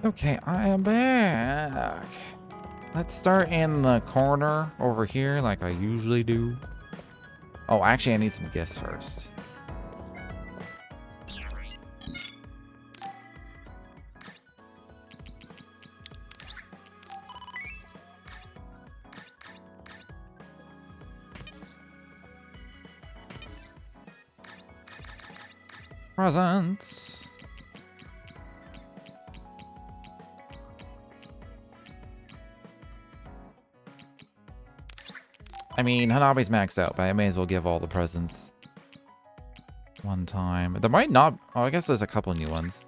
Okay, I am back. Let's start in the corner over here like I usually do. Oh, actually, I need some gifts first. Presents. I mean, Hanabi's maxed out, but I may as well give all the presents one time. There might not... Oh, I guess there's a couple new ones.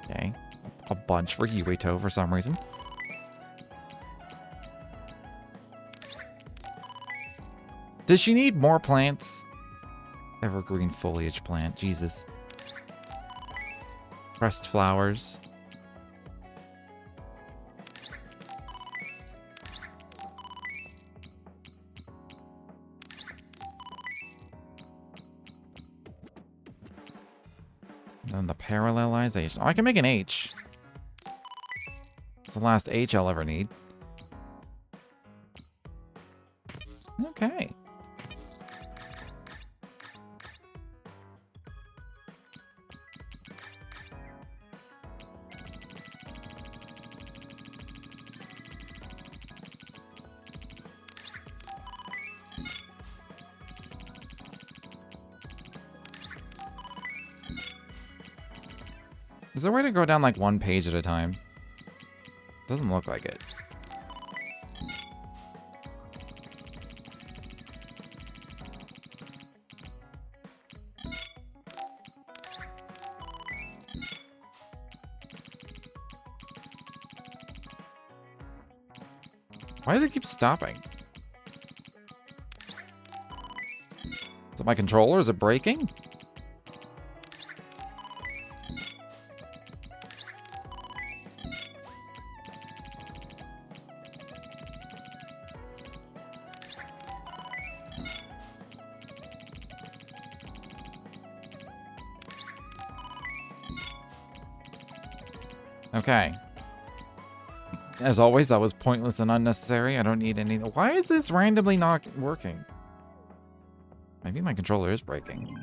Okay. A bunch for Yuito for some reason. Does she need more plants? Evergreen foliage plant. Jesus. Pressed flowers. And then the parallelization. Oh, I can make an H. It's the last H I'll ever need. Okay. Is there a way to go down like one page at a time? Doesn't look like it. Why does it keep stopping? Is it my controller? Is it breaking? Okay. As always, that was pointless and unnecessary. I don't need any... Why is this randomly not working? Maybe my controller is breaking.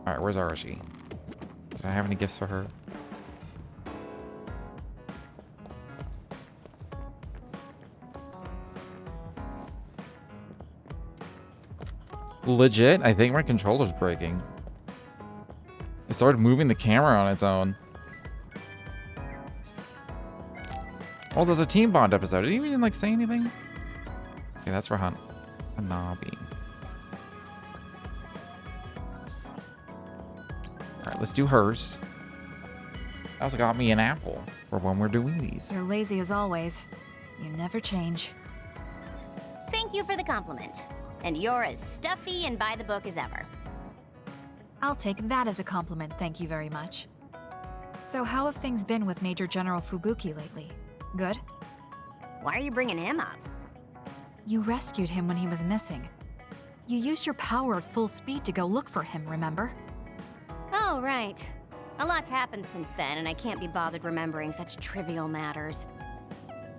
Alright, where's Arashi? Did I have any gifts for her? Legit, I think my controller's breaking. It started moving the camera on its own. Oh, there's a Team Bond episode. Did he even like say anything? Okay, that's for Hanabi. Alright, let's do hers. That also got me an apple for when we're doing these. You're lazy as always. You never change. Thank you for the compliment. And you're as stuffy and by the book as ever. I'll take that as a compliment, thank you very much. So how have things been with Major General Fubuki lately? Good? Why are you bringing him up? You rescued him when he was missing. You used your power at full speed to go look for him, remember? Oh, right. A lot's happened since then, and I can't be bothered remembering such trivial matters.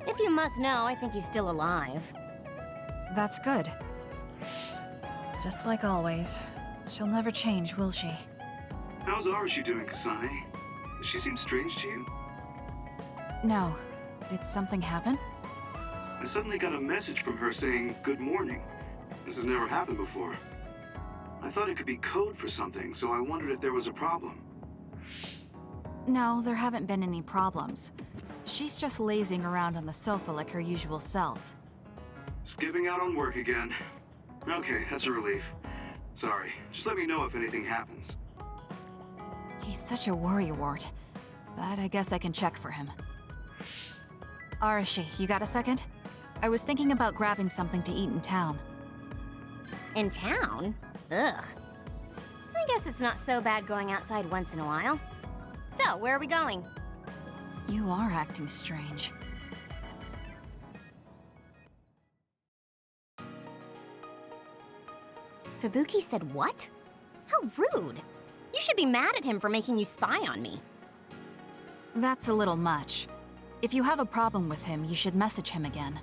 If you must know, I think he's still alive. That's good. Just like always. She'll never change, will she? How's Arashi doing, Kasane? Does she seem strange to you? No. Did something happen? I suddenly got a message from her saying, "Good morning." This has never happened before. I thought it could be code for something, so I wondered if there was a problem. No, there haven't been any problems. She's just lazing around on the sofa like her usual self. Skipping out on work again. Okay, that's a relief. Sorry, just let me know if anything happens. He's such a worrywart, but I guess I can check for him. Arashi, you got a second? I was thinking about grabbing something to eat in town. In town? Ugh. I guess it's not so bad going outside once in a while. So, where are we going? You are acting strange. Fubuki said what? How rude. You should be mad at him for making you spy on me. That's a little much. If you have a problem with him, you should message him again.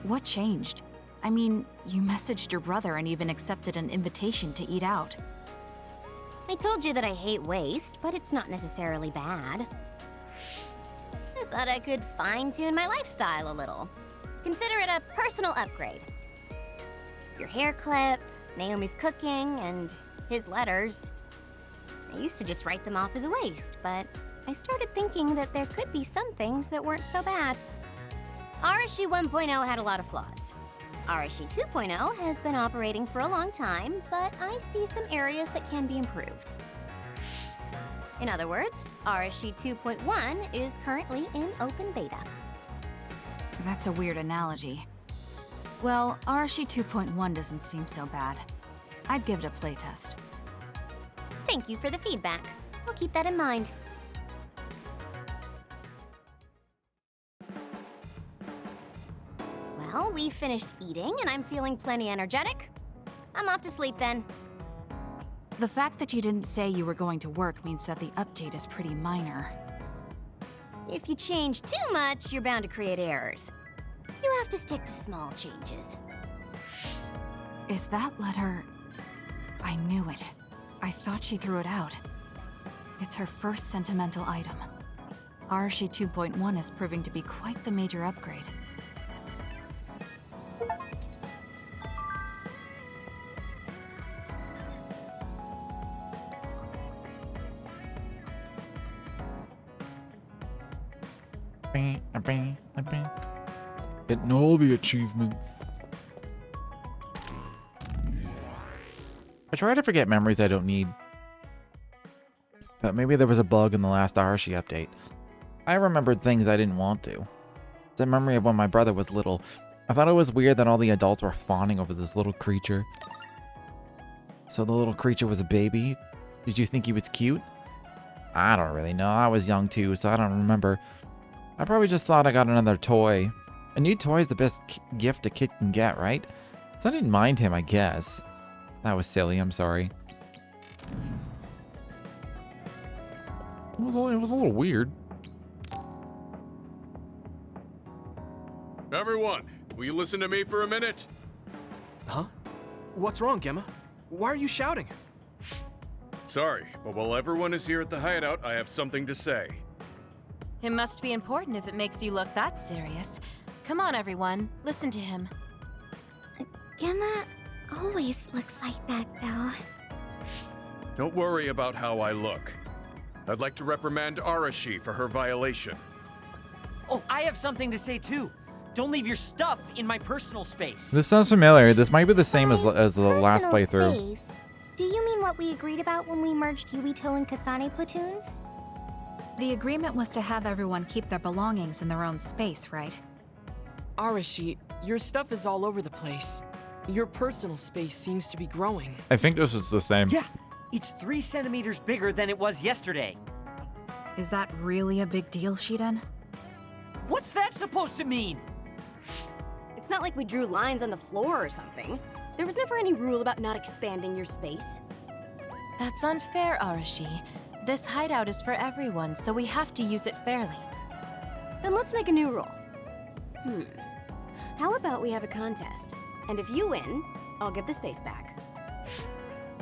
What changed? I mean, you messaged your brother and even accepted an invitation to eat out. I told you that I hate waste, but it's not necessarily bad. I thought I could fine-tune my lifestyle a little. Consider it a personal upgrade. Your hair clip, Naomi's cooking, and his letters. I used to just write them off as a waste, but I started thinking that there could be some things that weren't so bad. Arashi 1.0 had a lot of flaws. Arashi 2.0 has been operating for a long time, but I see some areas that can be improved. In other words, Arashi 2.1 is currently in open beta. That's a weird analogy. Well, Arashi 2.1 doesn't seem so bad. I'd give it a playtest. Thank you for the feedback. I'll keep that in mind. Well, we finished eating and I'm feeling plenty energetic. I'm off to sleep then. The fact that you didn't say you were going to work means that the update is pretty minor. If you change too much, you're bound to create errors. You have to stick to small changes. Is that letter... I knew it. I thought she threw it out. It's her first sentimental item. Arashi 2.1 is proving to be quite the major upgrade. Getting all the achievements. I try to forget memories I don't need. But maybe there was a bug in the last Arashi update. I remembered things I didn't want to. It's a memory of when my brother was little. I thought it was weird that all the adults were fawning over this little creature. So the little creature was a baby? Did you think he was cute? I don't really know. I was young too, so I don't remember. I probably just thought I got another toy. A new toy is the best gift a kid can get, right? So I didn't mind him, I guess. That was silly, I'm sorry. It was a little weird. Everyone, will you listen to me for a minute? Huh? What's wrong, Gemma? Why are you shouting? Sorry, but while everyone is here at the hideout, I have something to say. It must be important if it makes you look that serious. Come on, everyone. Listen to him. Gemma always looks like that, though. Don't worry about how I look. I'd like to reprimand Arashi for her violation. Oh, I have something to say too. Don't leave your stuff in my personal space. This sounds familiar. This might be the same as the last Personal playthrough. space? Do you mean what we agreed about when we merged Yuito and Kasane platoons? The agreement was to have everyone keep their belongings in their own space, right? Arashi, your stuff is all over the place. Your personal space seems to be growing. I think this is the same. Yeah, it's 3 centimeters bigger than it was yesterday. Is that really a big deal, Shiden? What's that supposed to mean? It's not like we drew lines on the floor or something. There was never any rule about not expanding your space. That's unfair, Arashi. This hideout is for everyone, so we have to use it fairly. Then let's make a new rule. How about we have a contest? And if you win, I'll give the space back.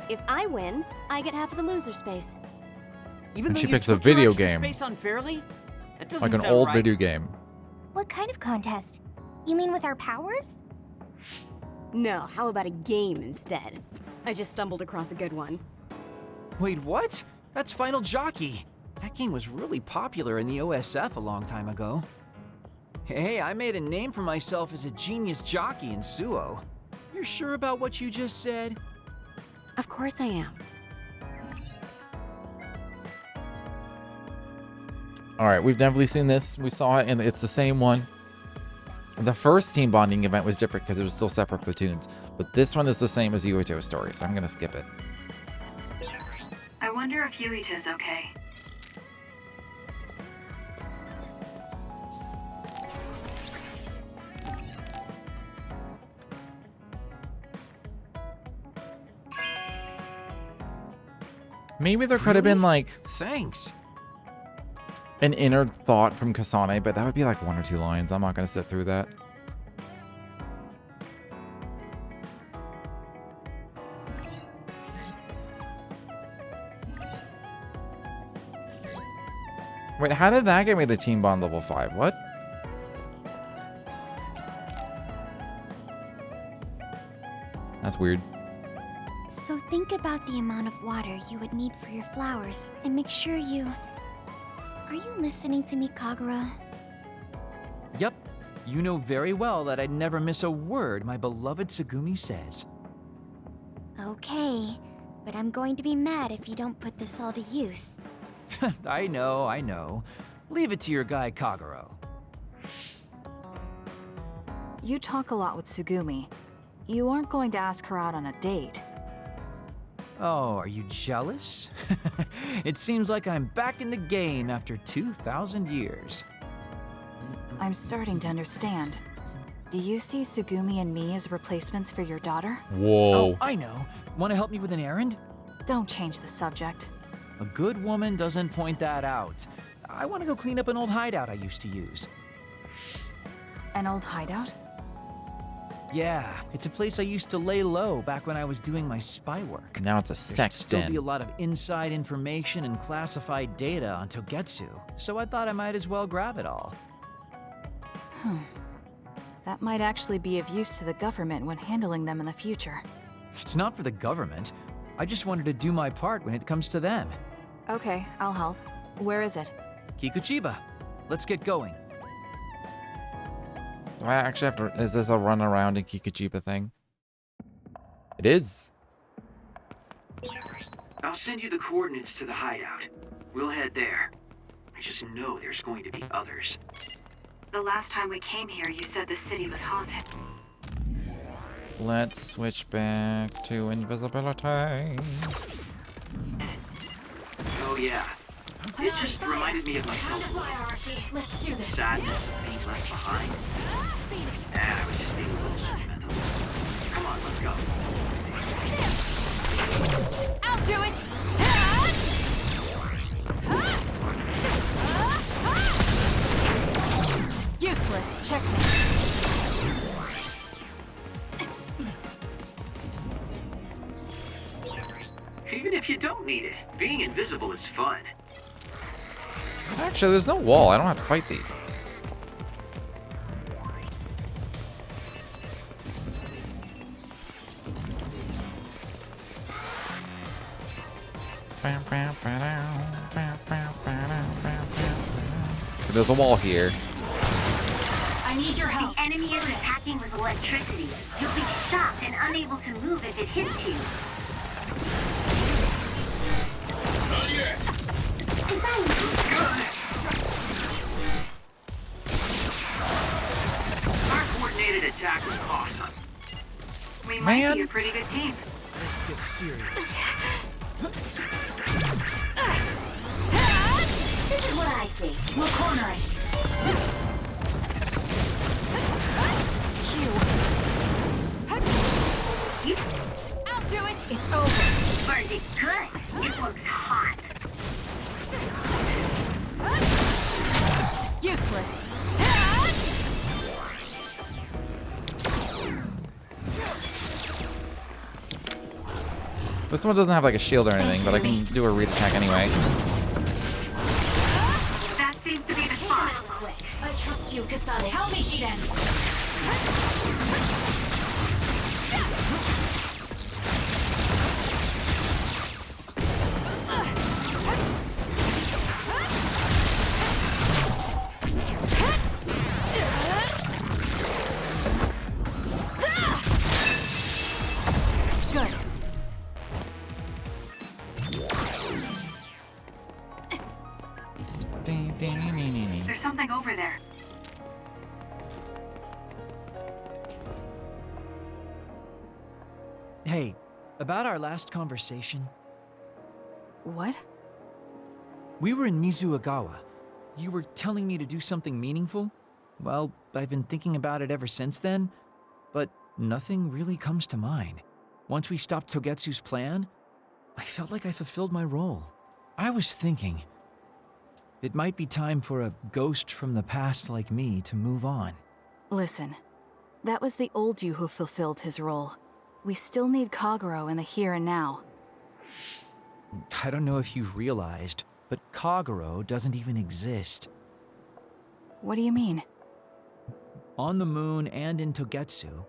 If I win, I get half of the loser space. Even And though she you picks a took your video extra game. space unfairly? That doesn't Like an sound old right. video game. What kind of contest? You mean with our powers? No, how about a game instead? I just stumbled across a good one. Wait, what? That's Final Jockey. That game was really popular in the OSF a long time ago. Hey, I made a name for myself as a genius jockey in Suo. You're sure about what you just said? Of course I am. All right, we've definitely seen this. We saw it, and it's the same one. The first team bonding event was different because it was still separate platoons, but this one is the same as Yuito's story, so I'm gonna skip it. I wonder if Yuito's okay. Maybe there could have been like Thanks. an inner thought from Kasane, but that would be like 1 or 2 lines. I'm not gonna sit through that. Wait, how did that get me the team bond level 5? What? That's weird. So think about the amount of water you would need for your flowers, and make sure you... Are you listening to me, Kagura? Yep. You know very well that I'd never miss a word my beloved Tsugumi says. Okay, but I'm going to be mad if you don't put this all to use. I know. Leave it to your guy Kaguro. You talk a lot with Tsugumi. You aren't going to ask her out on a date. Oh, are you jealous? It seems like I'm back in the game after 2,000 years. I'm starting to understand. Do you see Tsugumi and me as replacements for your daughter? Whoa. Oh, I know. Want to help me with an errand? Don't change the subject. A good woman doesn't point that out. I want to go clean up an old hideout I used to use. An old hideout? Yeah, it's a place I used to lay low back when I was doing my spy work. Now it's a There should sex still be den. a lot of inside information and classified data on Togetsu, so I thought I might as well grab it all. That might actually be of use to the government when handling them in the future. It's not for the government. I just wanted to do my part when it comes to them. Okay, I'll help. Where is it? Kikuchiba, let's get going. Do I actually have to... Is this a run around in Kikuchiba thing? It is. I'll send you the coordinates to the hideout. We'll head there. I just know there's going to be others. The last time we came here, you said the city was haunted. Let's switch back to invisibility. Oh yeah. It just reminded me of myself a little. Let's do this. Sadness of being left behind. I was just being a little sentimental. Come on, let's go. I'll do it! Useless. Checkmate. Even if you don't need it, being invisible is fun. Actually, there's no wall. I don't have to fight these. There's a wall here. I need your help. The enemy is attacking with electricity. You'll be shocked and unable to move if it hits you. Not yet. Our coordinated attack was awesome. We might Man. be a pretty good team. Let's get serious. This is what I see. We'll corner it. I'll do it. It's over. Burned it good. It looks hot. Useless. This one doesn't have like a shield or anything, but I can do a read attack anyway. That seems to be the spot. I trust you, Kasane. Help me, Shiden. Good. There's something over there. Hey, about our last conversation, What? we were in Mizuagawa. You were telling me to do something meaningful? Well, I've been thinking about it ever since then, but nothing really comes to mind. Once we stopped Togetsu's plan, I felt like I fulfilled my role. I was thinking, it might be time for a ghost from the past like me to move on. Listen, that was the old you who fulfilled his role. We still need Kagero in the here and now. I don't know if you've realized, but Kagero doesn't even exist. What do you mean? On the moon and in Togetsu,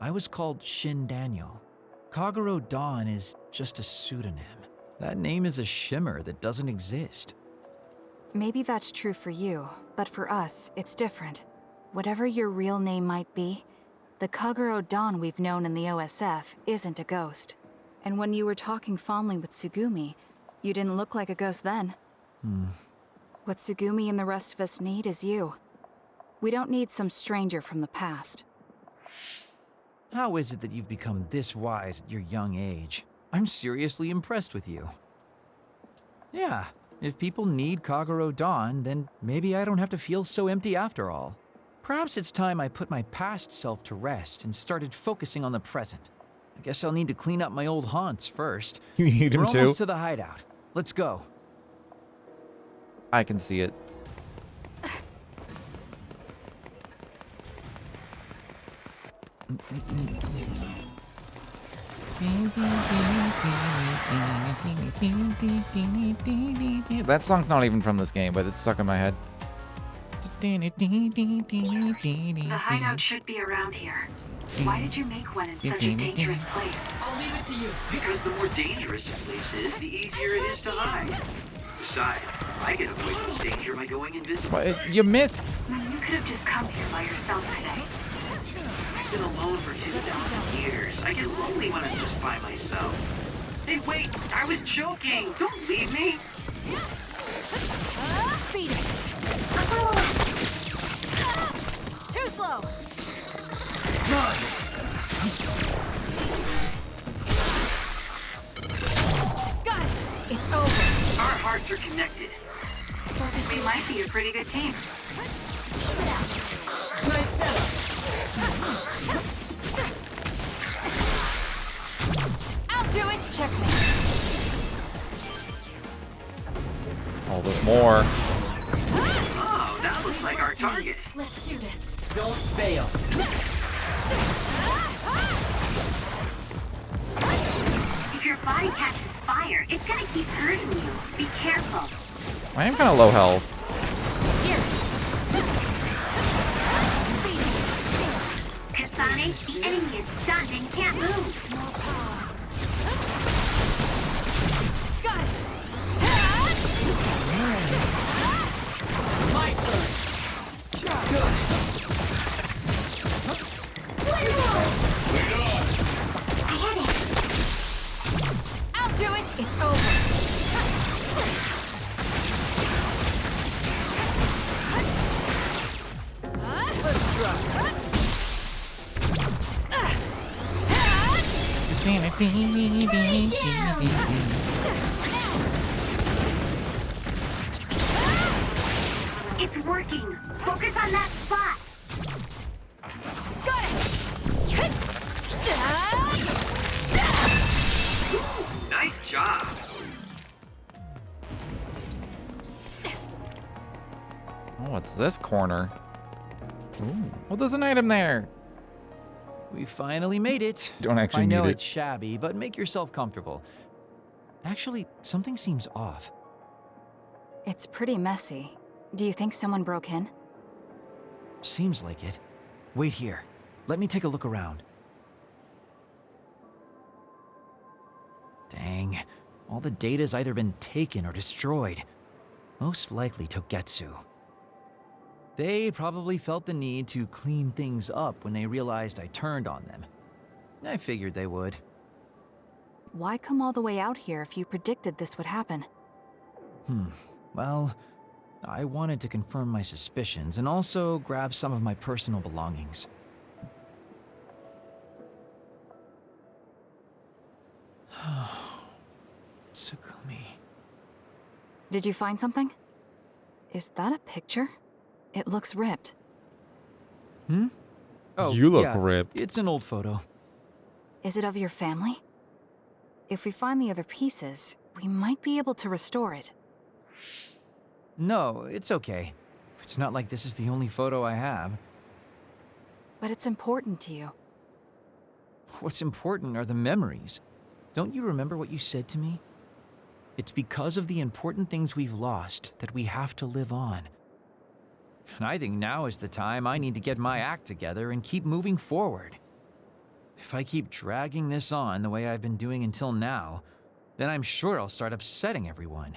I was called Shin Daniel. Kagero Dawn is just a pseudonym. That name is a shimmer that doesn't exist. Maybe that's true for you, but for us, it's different. Whatever your real name might be, the Kagero Dawn we've known in the OSF isn't a ghost. And when you were talking fondly with Tsugumi, you didn't look like a ghost then. What Tsugumi and the rest of us need is you. We don't need some stranger from the past. How is it that you've become this wise at your young age? I'm seriously impressed with you. Yeah, if people need Kagero Dawn, then maybe I don't have to feel so empty after all. Perhaps it's time I put my past self to rest and started focusing on the present. I guess I'll need to clean up my old haunts first. You need him We're too? almost to the hideout. Let's go. I can see it. That song's not even from this game, but it's stuck in my head. The hideout should be around here. Why did you make one in such a dangerous place? I'll leave it to you. Because the more dangerous a place is, the easier it is to hide. Besides, I can avoid most danger by going invisible. What? You missed. You could have just come here by yourself today. I've been alone for 2,000 years. I get lonely when I'm just by myself. Hey, wait! I was joking! Don't leave me! Beat it! Too slow! Got it! It's over! Our hearts are connected. We might be a pretty good team. Nice setup. I'll do it! Checkmate! Oh, there's more. Oh, that looks like our target. Let's do this. Don't fail. If your body catches fire, it's gonna keep hurting you. Be careful. I am kind of low health. Here! Kasane, the enemy is stunned and can't move. Got it! My turn. Good. I'll do it! It's over! Let's try. It's working. Focus on that spot. Got it! Nice job. Oh, what's this corner? Ooh. Well, there's an item there. We finally made it. Don't actually I know need it. it's shabby, but make yourself comfortable. Actually, something seems off. It's pretty messy. Do you think someone broke in? Seems like it. Wait here. Let me take a look around. Dang. All the data's either been taken or destroyed. Most likely Togetsu. They probably felt the need to clean things up when they realized I turned on them. I figured they would. Why come all the way out here if you predicted this would happen? Well, I wanted to confirm my suspicions and also grab some of my personal belongings. Tsugumi. Did you find something? Is that a picture? It looks ripped. Oh, You look yeah, ripped. It's an old photo. Is it of your family? If we find the other pieces, we might be able to restore it. No, it's okay. It's not like this is the only photo I have. But it's important to you. What's important are the memories. Don't you remember what you said to me? It's because of the important things we've lost that we have to live on. And I think now is the time I need to get my act together and keep moving forward. If I keep dragging this on the way I've been doing until now, then I'm sure I'll start upsetting everyone.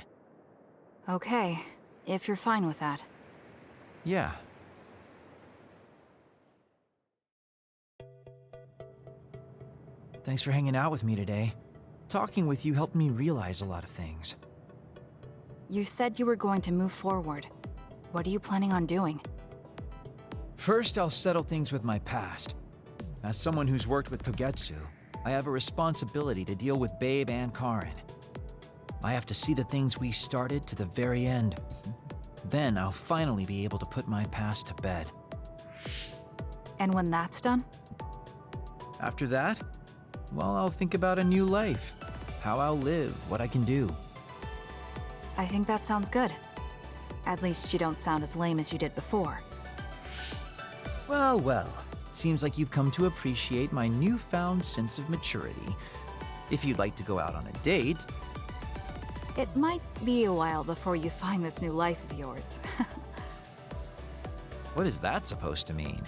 Okay, if you're fine with that. Yeah. Thanks for hanging out with me today. Talking with you helped me realize a lot of things. You said you were going to move forward. What are you planning on doing? First, I'll settle things with my past. As someone who's worked with Togetsu, I have a responsibility to deal with Babe and Karin. I have to see the things we started to the very end. Then I'll finally be able to put my past to bed. And when that's done? After that, well, I'll think about a new life. How I'll live, what I can do. I think that sounds good. At least you don't sound as lame as you did before. Well, well. It seems like you've come to appreciate my newfound sense of maturity. If you'd like to go out on a date... It might be a while before you find this new life of yours. What is that supposed to mean?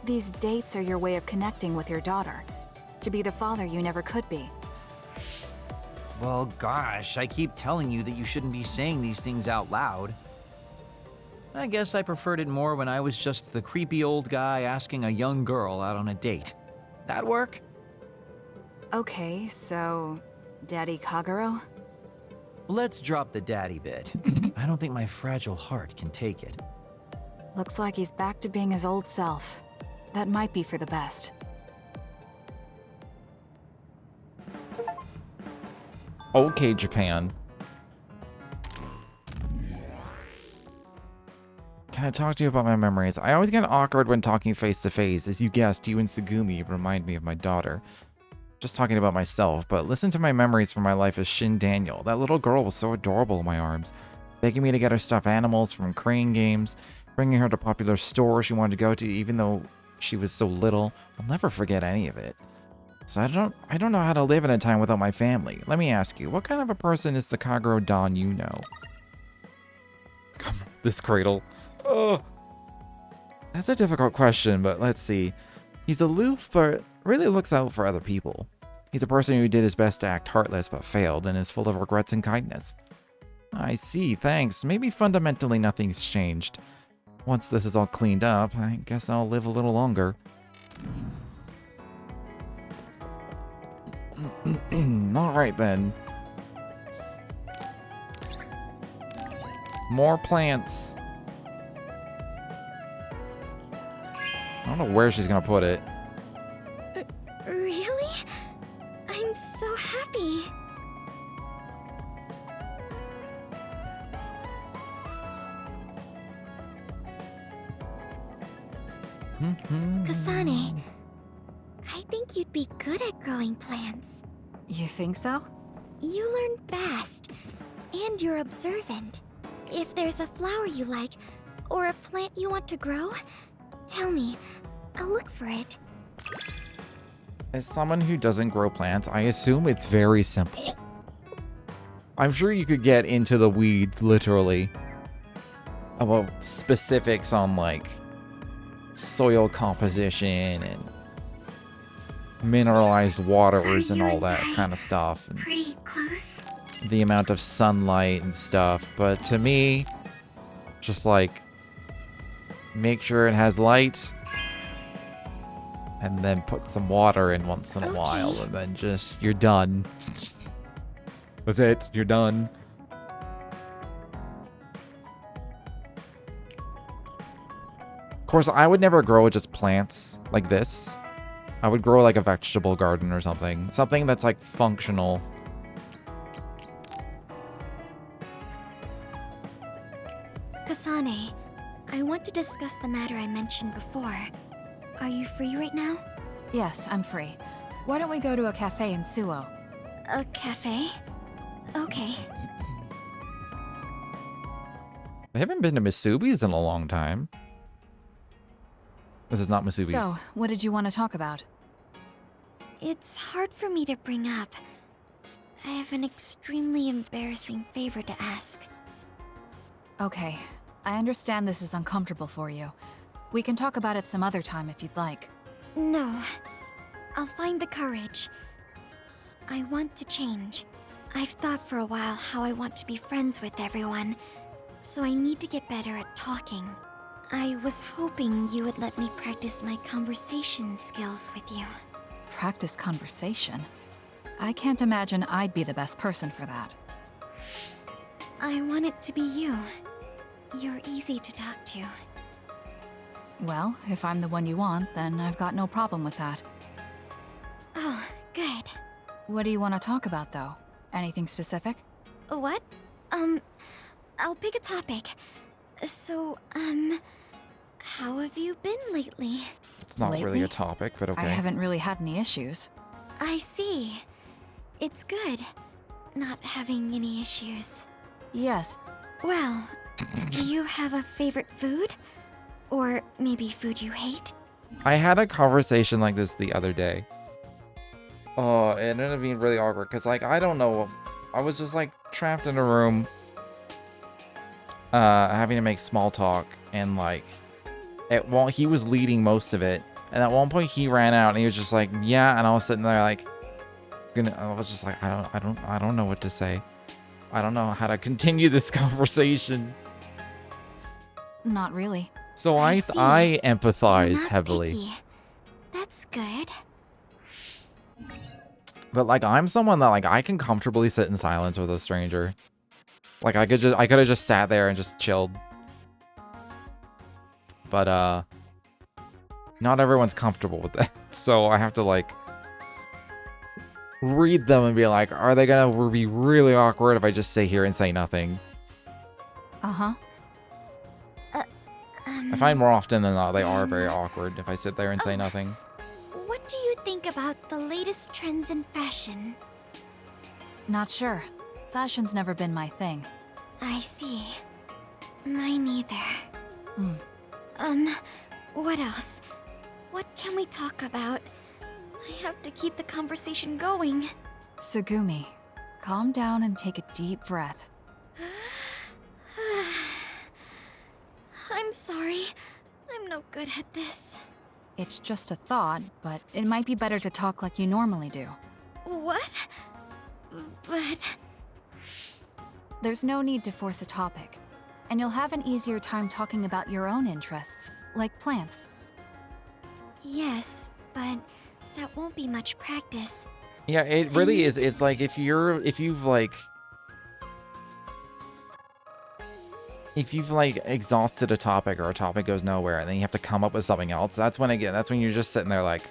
These dates are your way of connecting with your daughter. To be the father you never could be. Well, gosh, I keep telling you that you shouldn't be saying these things out loud. I guess I preferred it more when I was just the creepy old guy asking a young girl out on a date. That work? Okay, so... Daddy Kagero? Let's drop the daddy bit. I don't think my fragile heart can take it. Looks like he's back to being his old self. That might be for the best. Okay, Japan. Can I talk to you about my memories? I always get awkward when talking face to face. As you guessed, you and Tsugumi remind me of my daughter. Just talking about myself, but listen to my memories from my life as Shin Daniel. That little girl was so adorable in my arms, begging me to get her stuffed animals from Crane Games, bringing her to popular stores she wanted to go to even though she was so little. I'll never forget any of it. So I don't know how to live in a time without my family. Let me ask you, what kind of a person is the Kagero Don you know? Come on, this cradle. Oh. That's a difficult question, but let's see. He's aloof, but really looks out for other people. He's a person who did his best to act heartless, but failed, and is full of regrets and kindness. I see, thanks. Maybe fundamentally nothing's changed. Once this is all cleaned up, I guess I'll live a little longer. Alright then. More plants. I don't know where she's gonna put it. Really? I'm so happy. Kasane, I think you'd be good at growing plants. You think so? You learn fast, and you're observant. If there's a flower you like, or a plant you want to grow, tell me. I'll look for it. As someone who doesn't grow plants, I assume it's very simple. I'm sure you could get into the weeds, literally, about specifics on, like, soil composition and mineralized waters and all that kind of stuff. And Pretty close. the amount of sunlight and stuff. But to me, just, like, make sure it has light, and then put some water in once in a while, and then just, you're done. That's it, you're done. Of course, I would never grow just plants like this. I would grow like a vegetable garden or something. Something that's like functional. Kasane, I want to discuss the matter I mentioned before. Are you free right now? Yes, I'm free. Why don't we go to a cafe in Suo? A cafe? Okay. I haven't been to Misubi's in a long time. This is not Misubi's. So, what did you want to talk about? It's hard for me to bring up. I have an extremely embarrassing favor to ask. Okay, I understand this is uncomfortable for you. We can talk about it some other time if you'd like. No. I'll find the courage. I want to change. I've thought for a while how I want to be friends with everyone, so I need to get better at talking. I was hoping you would let me practice my conversation skills with you. Practice conversation? I can't imagine I'd be the best person for that. I want it to be you. You're easy to talk to. Well, if I'm the one you want, then I've got no problem with that. Oh, good. What do you want to talk about, though? Anything specific? What? I'll pick a topic. So, how have you been lately? It's not really Lately? a topic, but okay. I haven't really had any issues. I see. It's good, not having any issues. Yes. Well, do you have a favorite food? Or maybe food you hate? I had a conversation like this the other day. Oh, it ended up being really awkward because, like, I don't know. I was just, like, trapped in a room having to make small talk. And, like, he was leading most of it. And at one point, he ran out and he was just like, yeah. And I was sitting there, like, I was just like, I don't know what to say. I don't know how to continue this conversation. Not really. So I empathize You're not heavily. picky. That's good. But like I'm someone that like I can comfortably sit in silence with a stranger. Like I could have just sat there and just chilled. But not everyone's comfortable with that. So I have to like read them and be like, are they gonna be really awkward if I just sit here and say nothing? Uh-huh. I find more often than not they are very awkward if I sit there and say nothing. What do you think about the latest trends in fashion? Not sure. Fashion's never been my thing. I see. Mine either. What else? What can we talk about? I have to keep the conversation going. Sugumi, calm down and take a deep breath. I'm sorry. I'm no good at this. It's just a thought, but it might be better to talk like you normally do. What? But... There's no need to force a topic, and you'll have an easier time talking about your own interests, like plants. Yes, but that won't be much practice. Yeah, it really is. It's like if you've exhausted a topic or a topic goes nowhere and then you have to come up with something else, that's when you're just sitting there like,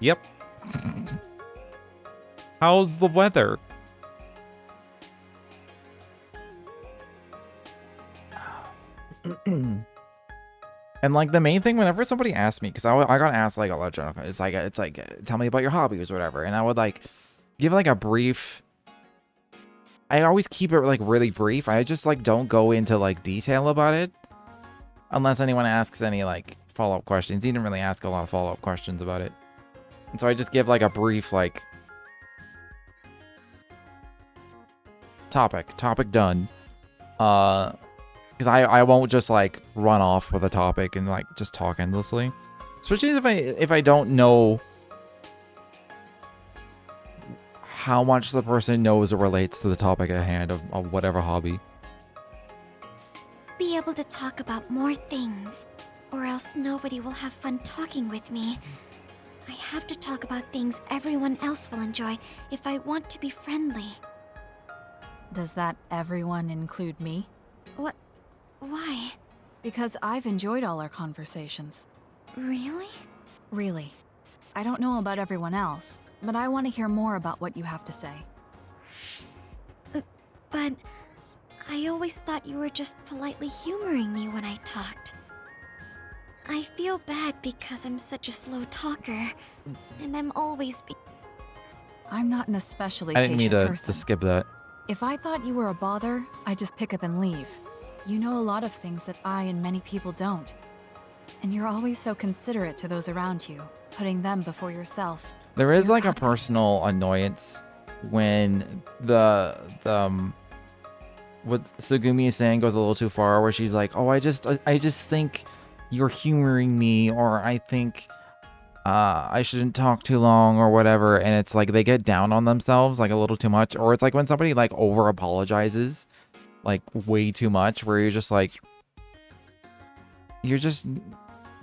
yep. How's the weather? And like the main thing whenever somebody asks me, because I got asked like a lot of it's like tell me about your hobbies or whatever, and I would like give like a brief. I always keep it like really brief. I just like don't go into like detail about it unless anyone asks any like follow-up questions. He didn't really ask a lot of follow-up questions about it, and so I just give like a brief like topic done. Because I won't just like run off with a topic and like just talk endlessly, especially if I don't know how much the person knows or relates to the topic at hand of whatever hobby. Be able to talk about more things, or else nobody will have fun talking with me. I have to talk about things everyone else will enjoy if I want to be friendly. Does that everyone include me? What? Why? Because I've enjoyed all our conversations. Really? Really. I don't know about everyone else, but I want to hear more about what you have to say. But I always thought you were just politely humoring me when I talked. I feel bad because I'm such a slow talker, and I'm always I'm not an especially I didn't mean patient to person. skip that. If I thought you were a bother, I'd just pick up and leave. You know a lot of things that I and many people don't. And you're always so considerate to those around you, putting them before yourself. There is You're like a personal annoyance when the what Sugumi is saying goes a little too far, where she's like, "Oh, I just think you're humoring me," or "I think I shouldn't talk too long," or whatever. And it's like they get down on themselves like a little too much, or it's like when somebody like over apologizes like way too much, where you're just like, you're just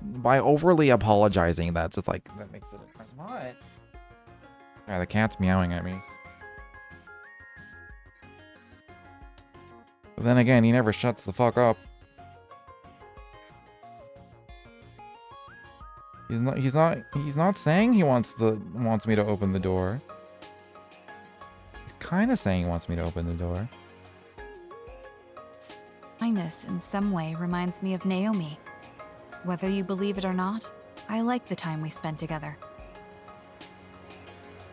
by overly apologizing, that's just like that makes it a what? Yeah, the cat's meowing at me. But then again, he never shuts the fuck up. He's not saying he wants me to open the door. He's kind of saying he wants me to open the door. Highness in some way reminds me of Naomi. Whether you believe it or not, I like the time we spent together.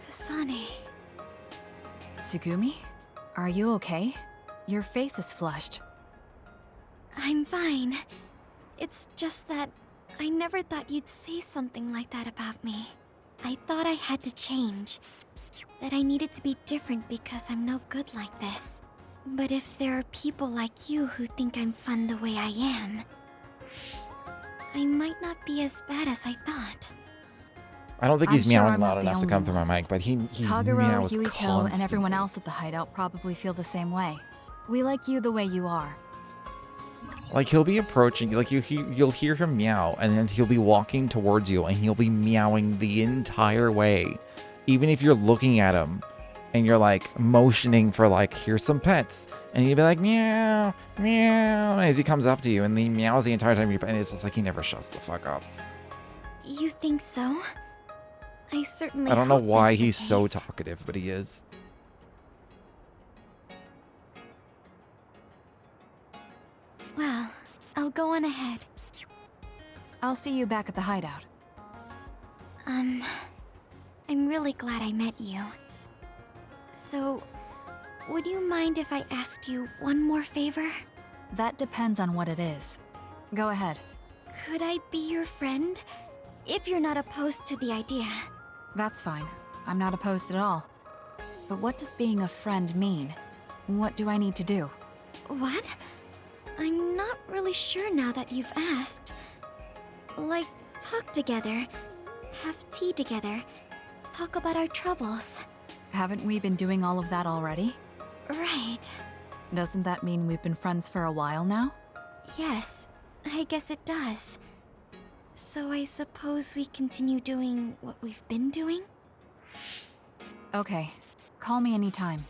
Kasane. Tsugumi? Are you okay? Your face is flushed. I'm fine. It's just that I never thought you'd say something like that about me. I thought I had to change. That I needed to be different because I'm no good like this. But if there are people like you who think I'm fun the way I am, I might not be as bad as I thought. I don't think I'm he's sure meowing I'm loud not the enough to only come through my one. mic, but he Kagero, meows Huito, constantly. and everyone else at the hideout probably feel the same way. We like you the way you are. Like he'll be approaching, like you'll hear him meow, and then he'll be walking towards you, and he'll be meowing the entire way, even if you're looking at him, and you're like motioning for like, here's some pets, and you'll be like meow, meow, as he comes up to you, and he meows the entire time, and it's just like he never shuts the fuck up. You think so? I certainly I don't know hope why that's the he's so case. talkative, but he is. Well, I'll go on ahead. I'll see you back at the hideout. I'm really glad I met you. So, would you mind if I asked you one more favor? That depends on what it is. Go ahead. Could I be your friend? If you're not opposed to the idea. That's fine. I'm not opposed at all. But what does being a friend mean? What do I need to do? What? I'm not really sure now that you've asked. Like, talk together, have tea together, talk about our troubles. Haven't we been doing all of that already? Right. Doesn't that mean we've been friends for a while now? Yes, I guess it does. So I suppose we continue doing what we've been doing? Okay. Call me anytime.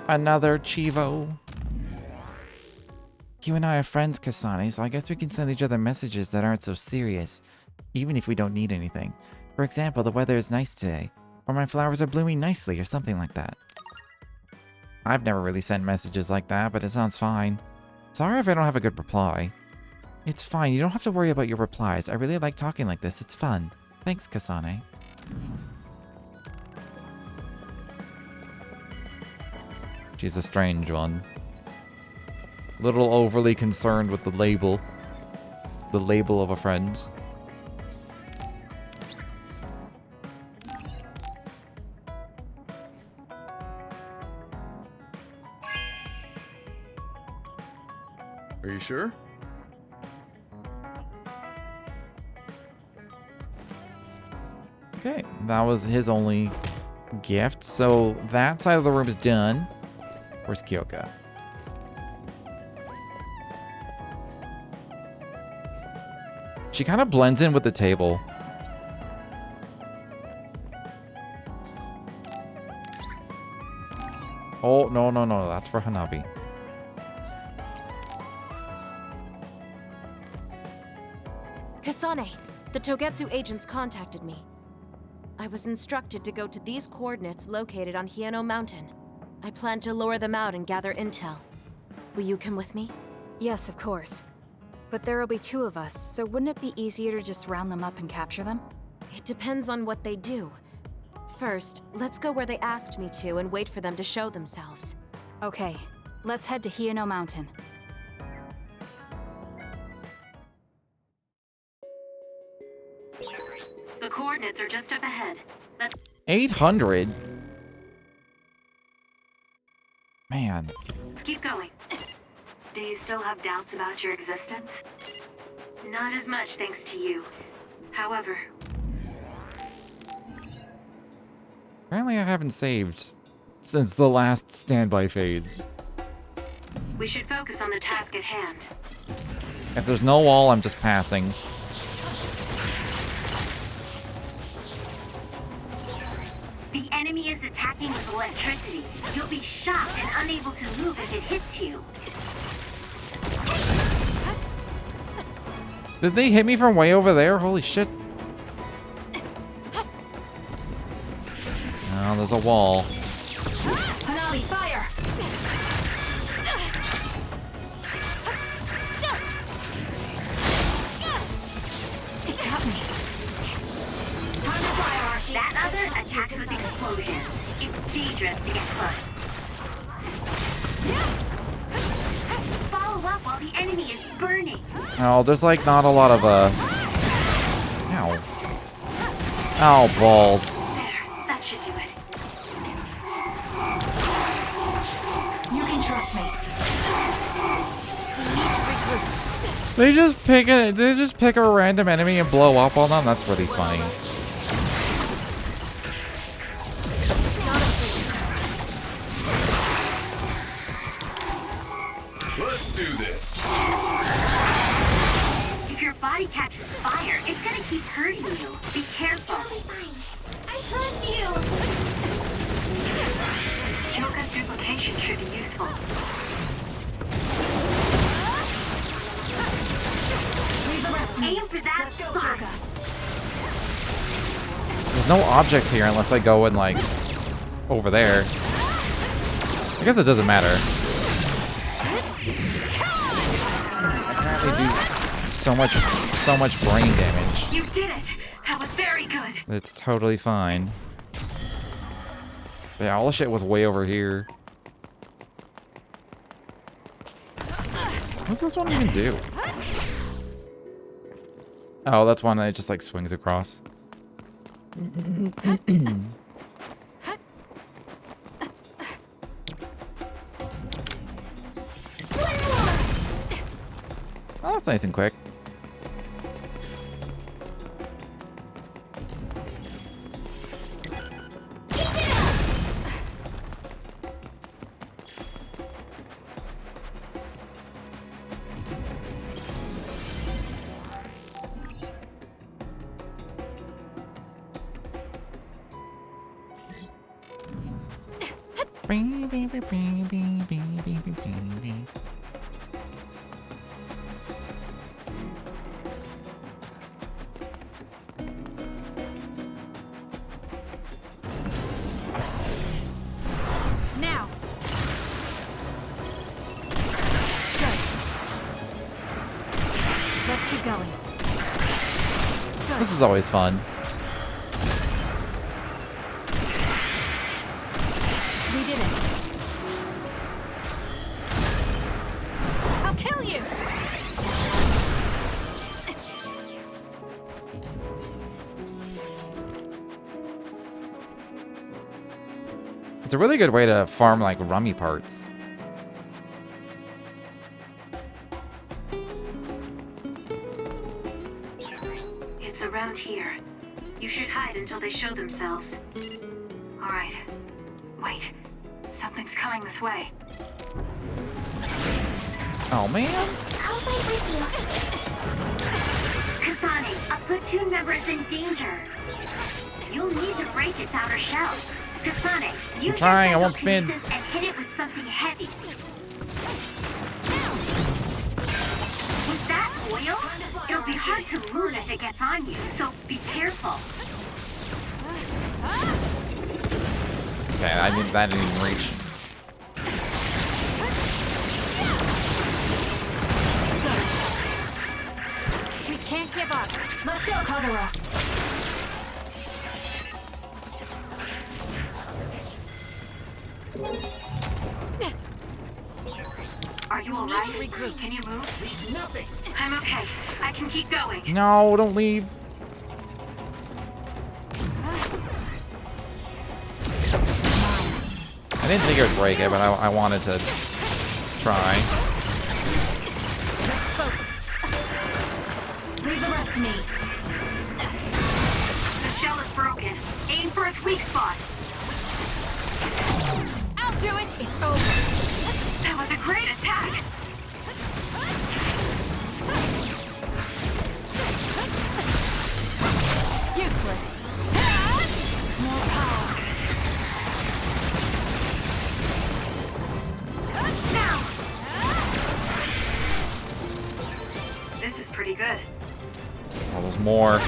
Another Chivo. You and I are friends, Kasane, so I guess we can send each other messages that aren't so serious, even if we don't need anything. For example, the weather is nice today, or my flowers are blooming nicely, or something like that. I've never really sent messages like that, but it sounds fine. Sorry if I don't have a good reply. It's fine, you don't have to worry about your replies. I really like talking like this, it's fun. Thanks, Kasane. She's a strange one. Little overly concerned with the label. The label of a friend. Are you sure? Okay, that was his only gift. So that side of the room is done. Where's Kyoka? She kind of blends in with the table. Oh, no, no, no. That's for Hanabi. Kasane, the Togetsu agents contacted me. I was instructed to go to these coordinates located on Hieno Mountain. I plan to lure them out and gather intel. Will you come with me? Yes, of course. But there will be 2 of us, so wouldn't it be easier to just round them up and capture them? It depends on what they do. First, let's go where they asked me to and wait for them to show themselves. Okay, let's head to Hiano Mountain. The coordinates are just up ahead. Let's 800? Man. keep going. Do you still have doubts about your existence? Not as much thanks to you. However, Apparently I haven't saved since the last standby phase. we should focus on the task at hand. If there's no wall, I'm just passing. The enemy is attacking with electricity. You'll be shocked and unable to move if it hits you. Did they hit me from way over there? Holy shit. Oh, there's a wall. Hanami, fire! It got me. Time to fire, Archie. That other attacks with explosions. It's dangerous to get close. Follow up while the enemy is burning. Oh, there's like not a lot of, Ow. Ow, balls. There, that should do it. You can trust me. We need to regroup. They just pick a random enemy and blow up on them? That's really funny. Let's do this. If your body catches fire, it's gonna keep hurting you. Be careful. I trust you! Kyoka's duplication should be useful. Leave the rest to me. Aim for that Let's go, spot. Joka. There's no object here unless I go and like over there. I guess it doesn't matter. Apparently do so much brain damage. You did it. That was very good. It's totally fine. But yeah, all the shit was way over here. What's this one even do? Oh, that's one that just like swings across. Oh, that's nice and quick. Now. Good. Let's keep going. This is always fun. We did it. I'll kill you. It's a really good way to farm like rummy parts. It's around here. You should hide until they show themselves. All right. Wait. Something's coming this way. Oh man. I'll fight with you. Kasane, a platoon member is in danger. You'll need to break its outer shell. Kasane, use I'm trying, I your won't spin. telekinesis and hit it with something heavy. With that oil, it'll be hard to move if it gets on you, so be careful. Okay, that didn't even reach. Let's go, Kagura. Are you alright? Can you move? Nothing. I'm okay. I can keep going. No, don't leave. I didn't think it would break it, but I wanted to try. Let's focus. Leave the rest to me. The shell is broken. Aim for its weak spot. I'll do it. It's over. That was a great attack. Useless. More power. Now. This is pretty good. Oh, there's more.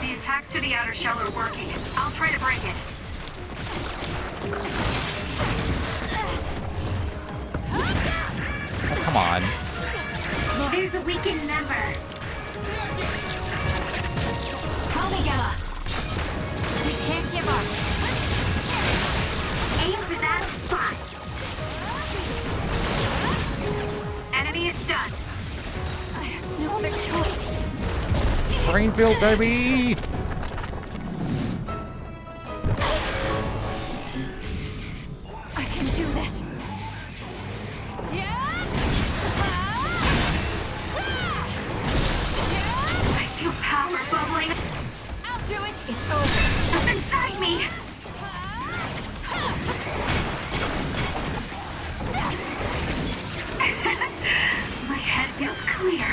The attacks to the outer shell are working. I'll try to break it. Oh, come on. There's a weakened member. Help me, Gamma. We can't give up. Aim for that spot. Enemy is done. I have no other choice. Brainfield, baby! I can do this. I feel power bubbling. I'll do it. It's over. It's inside me. My head feels clear.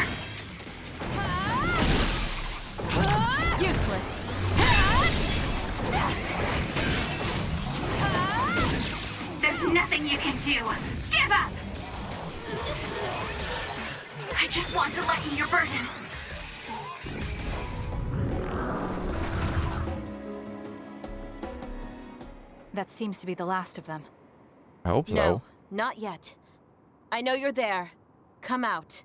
Useless. There's nothing you can do. Give up. I just want to lighten your burden. That seems to be the last of them. I hope so. No, not yet. I know you're there. Come out.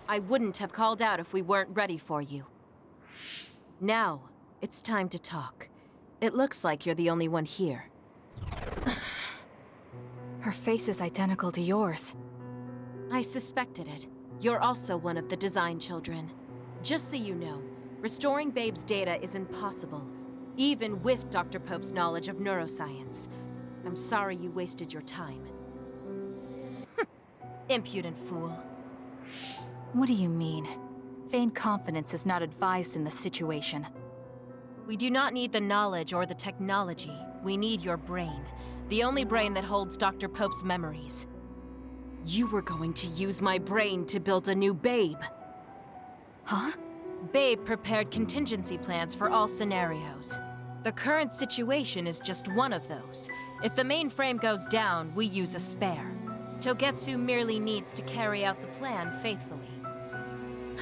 I wouldn't have called out if we weren't ready for you. Now, it's time to talk. It looks like you're the only one here. Her face is identical to yours. I suspected it. You're also one of the design children. Just so you know, restoring Babe's data is impossible, even with Dr. Pope's knowledge of neuroscience. I'm sorry you wasted your time. Impudent fool. What do you mean? Feigned confidence is not advised in this situation. We do not need the knowledge or the technology. We need your brain. The only brain that holds Dr. Pope's memories. You were going to use my brain to build a new Babe. Huh? Babe prepared contingency plans for all scenarios. The current situation is just one of those. If the mainframe goes down, we use a spare. Togetsu merely needs to carry out the plan faithfully.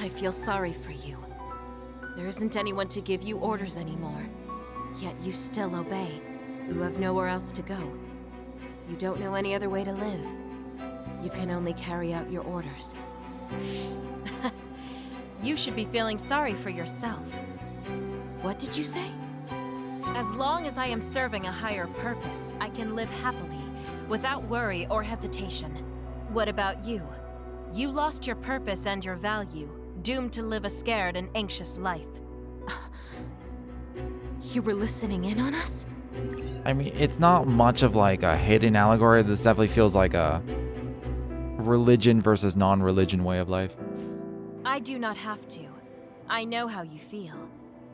I feel sorry for you. There isn't anyone to give you orders anymore. Yet you still obey. You have nowhere else to go. You don't know any other way to live. You can only carry out your orders. You should be feeling sorry for yourself. What did you say? As long as I am serving a higher purpose, I can live happily, without worry or hesitation. What about you? You lost your purpose and your value, doomed to live a scared and anxious life. You were listening in on us? I mean, it's not much of like a hidden allegory. This definitely feels like a religion versus non-religion way of life. I do not have to. I know how you feel.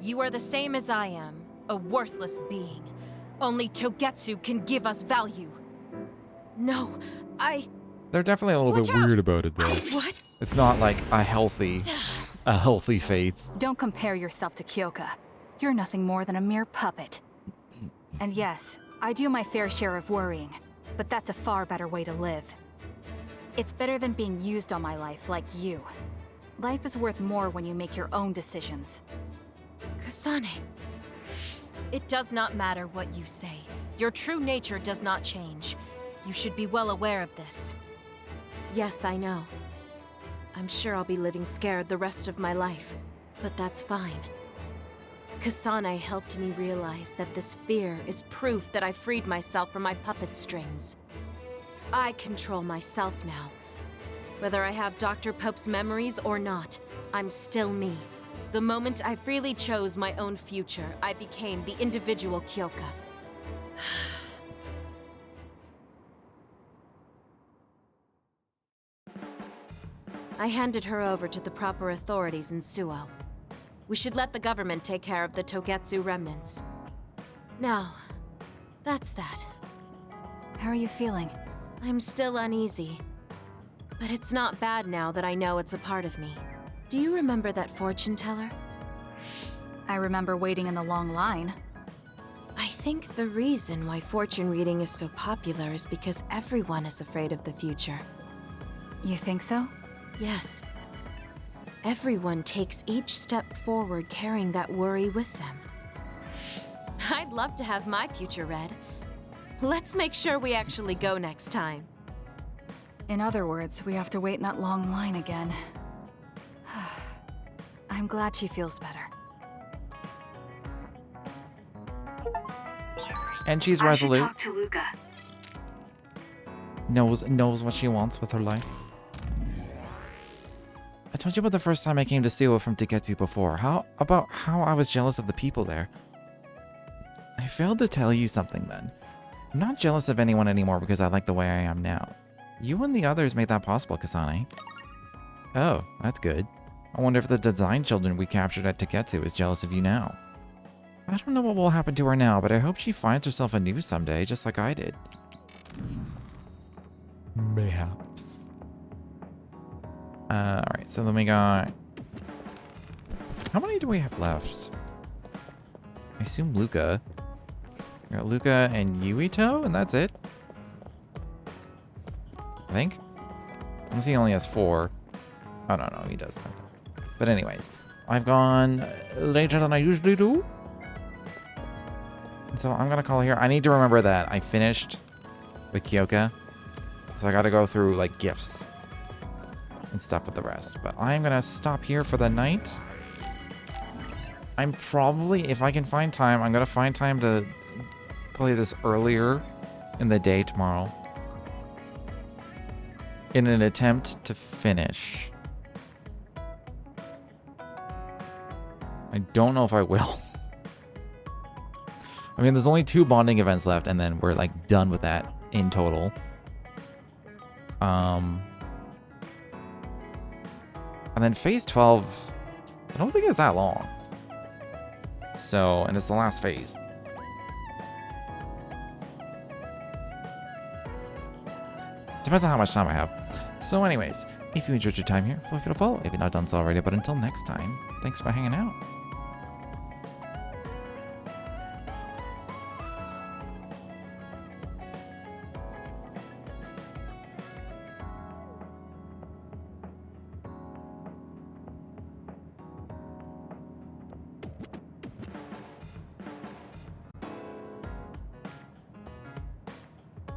You are the same as I am, a worthless being. Only Togetsu can give us value. No, They're definitely a little Watch bit out! weird about it though. What? It's not like a healthy faith. Don't compare yourself to Kyoka. You're nothing more than a mere puppet. And yes, I do my fair share of worrying, but that's a far better way to live. It's better than being used on my life like you. Life is worth more when you make your own decisions. Kasane. It does not matter what you say. Your true nature does not change. You should be well aware of this. Yes, I know. I'm sure I'll be living scared the rest of my life, but that's fine. Kasane helped me realize that this fear is proof that I freed myself from my puppet strings. I control myself now. Whether I have Dr. Pope's memories or not, I'm still me. The moment I freely chose my own future, I became the individual Kyoka. I handed her over to the proper authorities in Suo. We should let the government take care of the Togetsu remnants. Now, that's that. How are you feeling? I'm still uneasy. But it's not bad now that I know it's a part of me. Do you remember that fortune teller? I remember waiting in the long line. I think the reason why fortune reading is so popular is because everyone is afraid of the future. You think so? Yes. Everyone takes each step forward carrying that worry with them. I'd love to have my future read. Let's make sure we actually go next time. In other words, we have to wait in that long line again. I'm glad she feels better. And she's I should resolute. talk to Luca. Knows what she wants with her life. I told you about the first time I came to Suo from Togetsu before. How I was jealous of the people there. I failed to tell you something then. I'm not jealous of anyone anymore because I like the way I am now. You and the others made that possible, Kasane. Oh, that's good. I wonder if the design children we captured at Togetsu is jealous of you now. I don't know what will happen to her now, but I hope she finds herself anew someday, just like I did. Mayhaps. Alright, so then we got... How many do we have left? I assume Luca. We got Luca and Yuito, and that's it? I think? Unless he only has 4. Oh, no, he does have that. But anyways, I've gone later than I usually do. And so I'm gonna call here. I need to remember that I finished with Kyoka. So I gotta go through, like, gifts and stuff with the rest. But I'm gonna stop here for the night. I'm probably, if I can find time, I'm gonna find time to play this earlier in the day tomorrow. In an attempt to finish. I don't know if I will. I mean, there's only 2 bonding events left, and then we're, like, done with that in total. And then phase 12, I don't think it's that long. So, and it's the last phase. Depends on how much time I have. So anyways, if you enjoyed your time here, feel free to follow if you've not done so already. But until next time, thanks for hanging out.